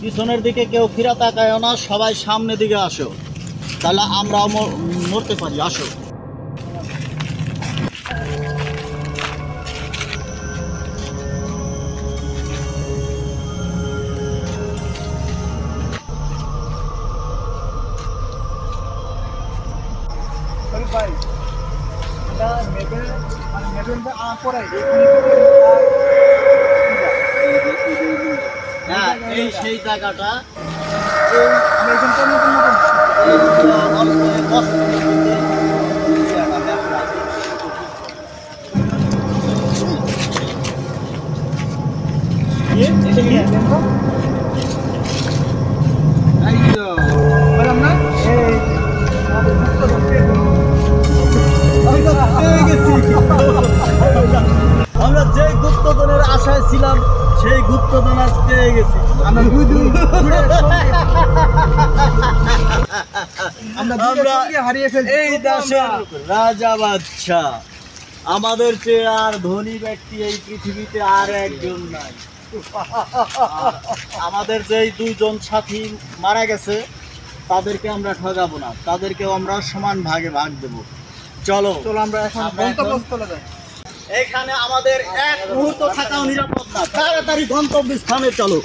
পিছনের দিকে কেউ ফিরে তাকায় না, সবাই সামনের দিকে আসো, তাহলে আমরাও মরতে পারি। আসো। হ্যাঁ, এই সেই জায়গাটা। আমরা যে গুপ্তধনের আশায় ছিলাম সেই গুপ্তধন আজ পেয়ে গেছি। এই দেশের রাজা বাদশাহ, আমাদের চেয়ে আর ধনী ব্যক্তি এই পৃথিবীতে আর একজন নাই। আমাদের যেই দুইজন সাথী মারা গেছে তাদেরকে আমরা ঠগাবো না, তাদেরকেও আমরা সমান ভাগে ভাগ দেব। চলো আমরা এখন গন্তব্যস্থলে যাই। এখানে আমাদের এক মুহূর্ত থাকাও নিরাপদ না, তাড়াতাড়ি গন্তব্যস্থানে চলো।